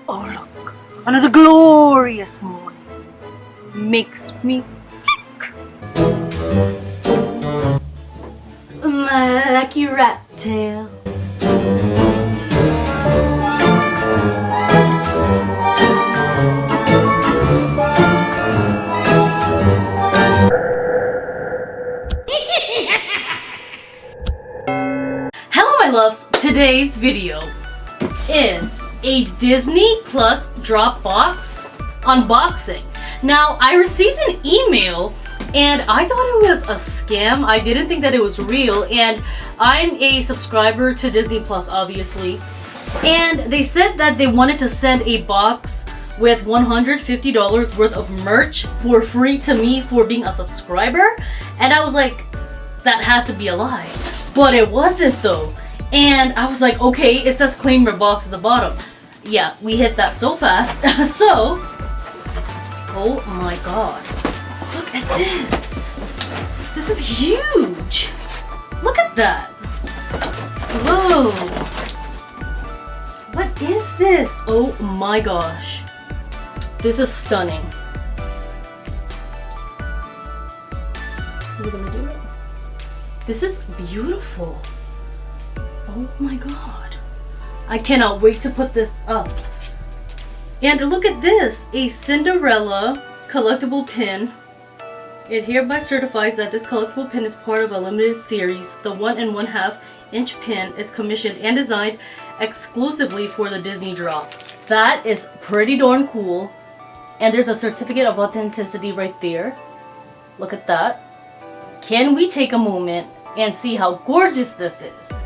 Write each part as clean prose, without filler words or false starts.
Oh look, another glorious morning. Makes me sick. My lucky rat tail. Hello my loves, today's video is a Disney Plus Dropbox unboxing. Now I received an email and I thought it was a scam. I didn't think that it was real, and I'm a subscriber to Disney Plus obviously, and they said that they wanted to send a box with $150 worth of merch for free to me for being a subscriber, and I was like, that has to be a lie. But it wasn't though. And I was like, okay, it says claim your box at the bottom. Yeah, we hit that so fast. So, oh my god. Look at this. This is huge. Look at that. Whoa. What is this? Oh my gosh. This is stunning. Are we gonna do it? This is beautiful. Oh my god. I cannot wait to put this up. And look at this, a Cinderella collectible pin. It hereby certifies that this collectible pin is part of a limited series. The 1 1/2 inch pin is commissioned and designed exclusively for the Disney drop. That is pretty darn cool. And there's a certificate of authenticity right there. Look at that. Can we take a moment and see how gorgeous this is?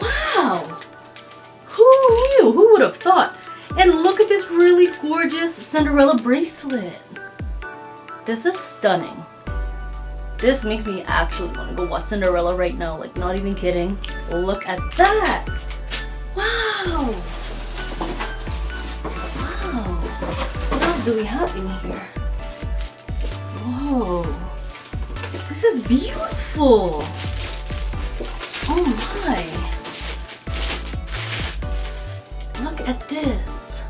Wow! Who knew? Who would have thought? And look at this really gorgeous Cinderella bracelet. This is stunning. This makes me actually want to go watch Cinderella right now, like not even kidding. Look at that! Wow! Wow! What else do we have in here? Whoa! This is beautiful! Oh my! Look at this!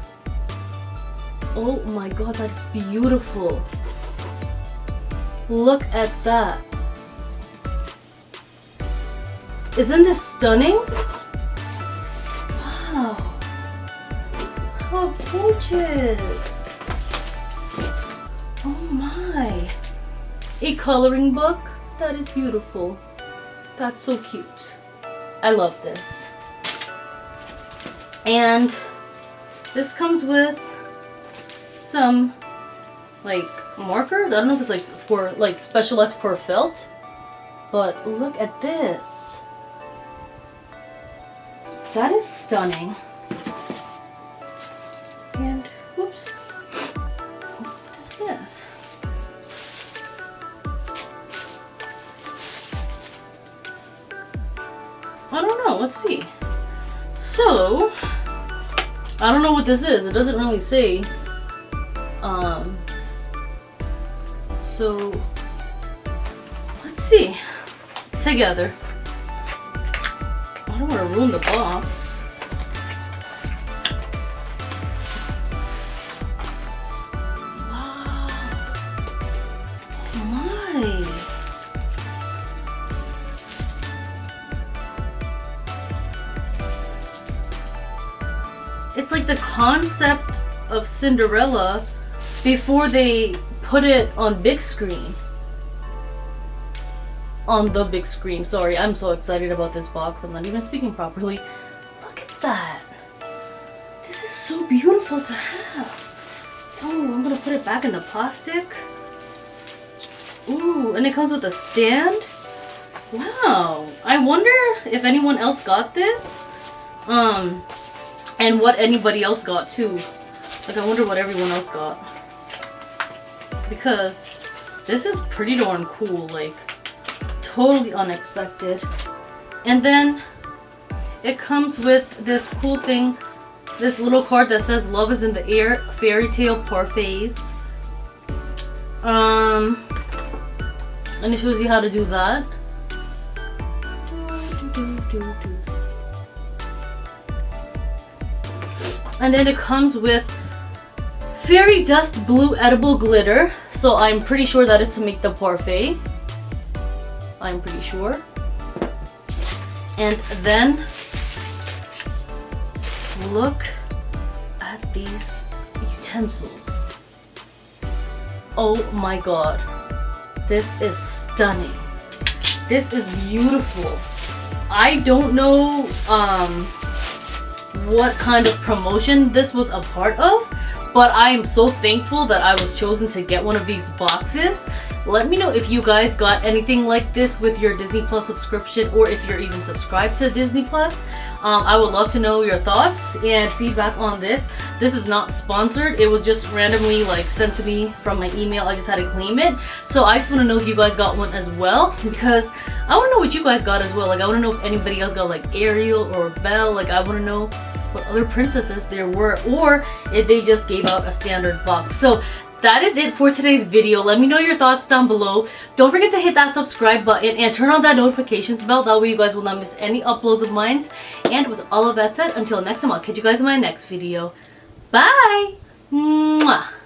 Oh my god, that is beautiful! Look at that! Isn't this stunning? Wow! How gorgeous! Oh my! A coloring book? That is beautiful. That's so cute. I love this. And this comes with some like markers. I don't know if it's like for like specialized for felt, but look at this. That is stunning. And whoops, what is this? I don't know, let's see. So, I don't know what this is. It doesn't really say. So, let's see. Together. I don't want to ruin the box. Wow. Oh my. It's like the concept of Cinderella before they put it on big screen. On the big screen. Sorry, I'm so excited about this box. I'm not even speaking properly. Look at that. This is so beautiful to have. Oh, I'm gonna put it back in the plastic. Ooh, and it comes with a stand. Wow. I wonder if anyone else got this. And what anybody else got too. Like, I wonder what everyone else got. Because this is pretty darn cool, like totally unexpected. And then it comes with this cool thing, this little card that says love is in the air, fairy tale parfaits. And it shows you how to do that. And then it comes with fairy dust blue edible glitter. So I'm pretty sure that is to make the parfait. I'm pretty sure. And then look at these utensils. Oh my god. This is stunning. This is beautiful. I don't know what kind of promotion this was a part of, but I am so thankful that I was chosen to get one of these boxes. Let me know if you guys got anything like this with your Disney Plus subscription, or if you're even subscribed to Disney Plus. I would love to know your thoughts and feedback on this. This is not sponsored. It was just randomly like sent to me from my email. I just had to claim it. So I just want to know if you guys got one as well, because I want to know what you guys got as well. Like, I want to know if anybody else got like Ariel or Belle. Like, I want to know what other princesses there were, or if they just gave out a standard box. So that is it for today's video. Let me know your thoughts down below. Don't forget to hit that subscribe button and turn on that notifications bell. That way you guys will not miss any uploads of mine. And with all of that said, until next time, I'll catch you guys in my next video. Bye! Mwah!